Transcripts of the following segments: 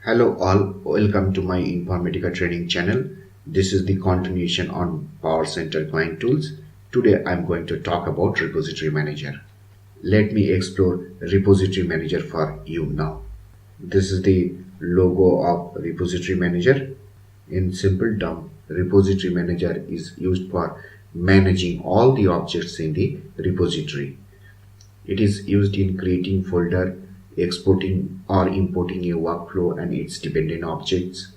Hello all, welcome to my Informatica training channel. This is the continuation on Power Center Client Tools. Today I'm going to talk about Repository Manager. Let me explore Repository Manager for you now. This is the logo of Repository Manager. In simple term, Repository Manager is used for managing all the objects in the repository. It is used in creating folder, exporting or importing a workflow and its dependent objects.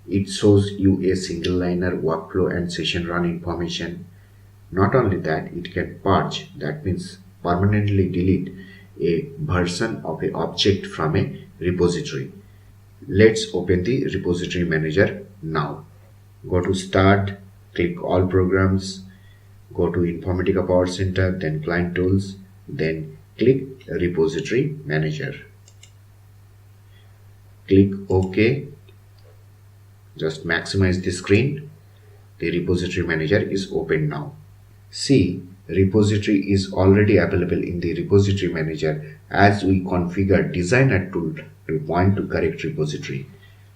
It shows you a single liner workflow and session run information. Not only that, it can purge, that means permanently delete a version of an object from a repository. Let's open the repository manager now. Go to Start, click All Programs, go to Informatica Power Center, then Client Tools, then click Repository Manager. Click OK. Just maximize the screen. The Repository Manager is open now. See, repository is already available in the Repository Manager as we configure Designer tool to point to correct repository.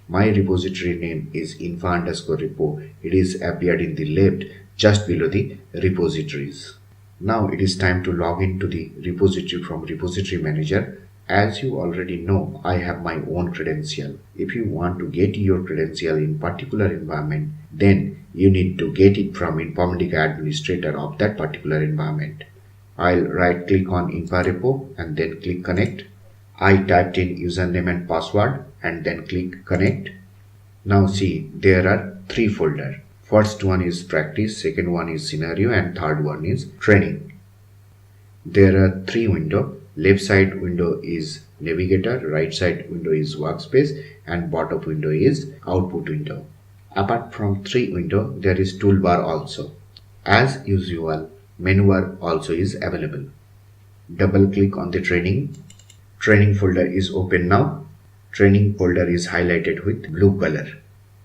My repository name is infra_repo. It is appeared in the left just below the repositories. Now it is time to log into the repository from Repository Manager. As you already know, I have my own credential. If you want to get your credential in particular environment, then you need to get it from Informatica administrator of that particular environment. I'll right click on InfraRepo and then click Connect. I typed in username and password and then click Connect. Now see, there are three folders. First one is Practice, second one is Scenario, and third one is Training. There are three windows. Left side window is Navigator, right side window is Workspace, and bottom window is Output window. Apart from three windows, there is Toolbar also. As usual, menu bar also is available. Double click on the Training. Training folder is open now. Training folder is highlighted with blue color.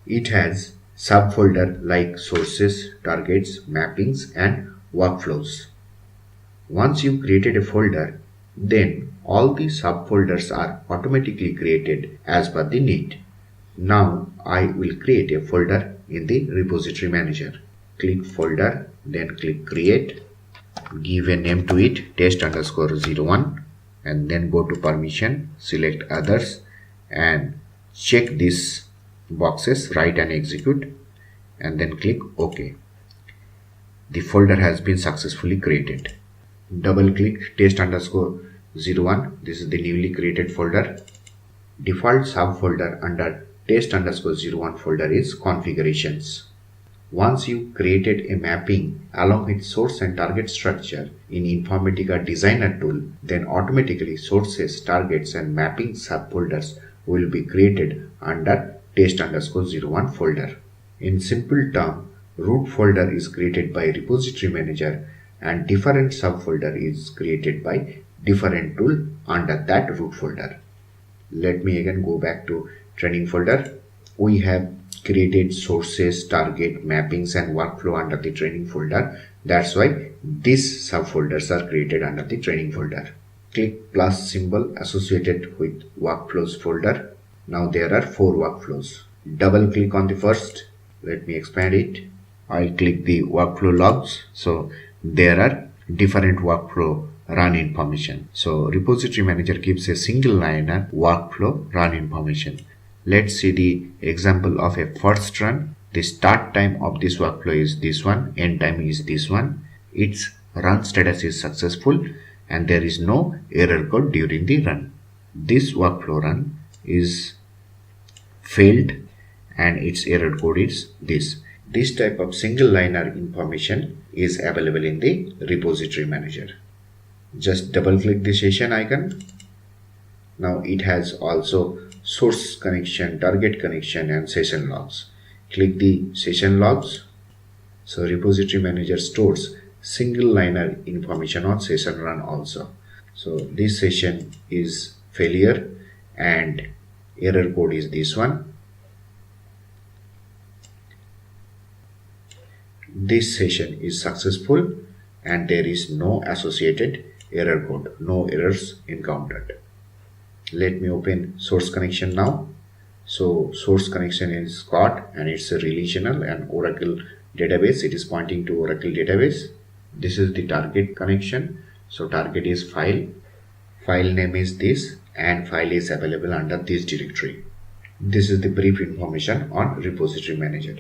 It has subfolder like sources, targets, mappings, and workflows. Once you created a folder, then all the subfolders are automatically created as per the need. Now I will create a folder in the Repository Manager. Click Folder, then click Create. Give a name to it, test_01, and then go to Permission, select Others, and check these boxes, write and execute, and then click OK. The folder has been successfully created. Double click test_01. This is the newly created folder. Default subfolder under test_01 folder is configurations. Once you created a mapping along with source and target structure in Informatica Designer tool, then automatically sources, targets, and mapping subfolders will be created under test_01 folder. In simple term, root folder is created by Repository Manager and different subfolder is created by different tool under that root folder. Let me again go back to training folder. We have created sources, target, mappings, and workflow under the training folder. That's why these subfolders are created under the training folder. Click plus symbol associated with workflows folder. Now there are 4 workflows. Double click on the first. Let me expand it. I'll click the workflow logs. So there are different workflow run information. So Repository Manager gives a single liner workflow run information. Let's see the example of a first run. The start time of this workflow is this one, end time is this one. Its run status is successful and there is no error code during the run. This workflow run is failed and its error code is this. This type of single liner information is available in the Repository Manager. Just double click the session icon. Now it has also source connection, target connection, and session logs. Click the session logs. So Repository Manager stores single liner information on session run also. So this session is failure and error code is this one. This session is successful and there is no associated error code, no errors encountered. Let me open source connection now. So source connection is got and it's a relational and Oracle database. It is pointing to Oracle database. This is the target connection. So target is file. File name is this and file is available under this directory. This is the brief information on repository manager.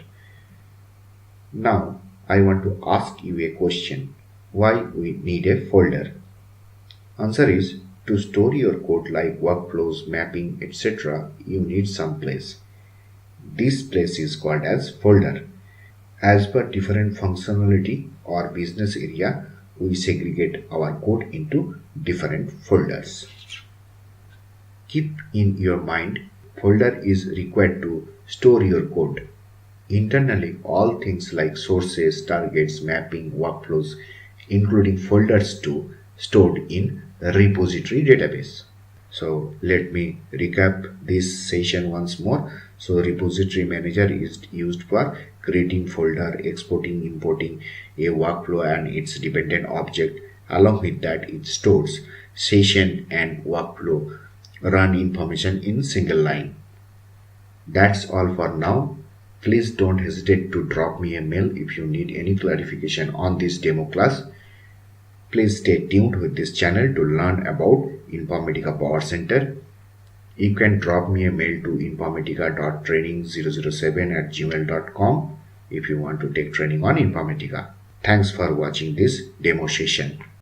Now I want to ask you a question. Why we need a folder? Answer is, to store your code like workflows, mapping, etc., you need some place. This place is called as folder. As per different functionality or business area, we segregate our code into different folders. Keep in your mind, folder is required to store your code. Internally, all things like sources, targets, mapping, workflows, including folders too, stored in the repository database. So let me recap this session once more. So repository manager is used for creating folder, exporting, importing a workflow and its dependent object. Along with that, it stores session and workflow run information in single line. That's all for now. Please don't hesitate to drop me a mail if you need any clarification on this demo class. Please stay tuned with this channel to learn about Informatica Power Center. You can drop me a mail to informatica.training007@gmail.com if you want to take training on Informatica. Thanks for watching this demo session.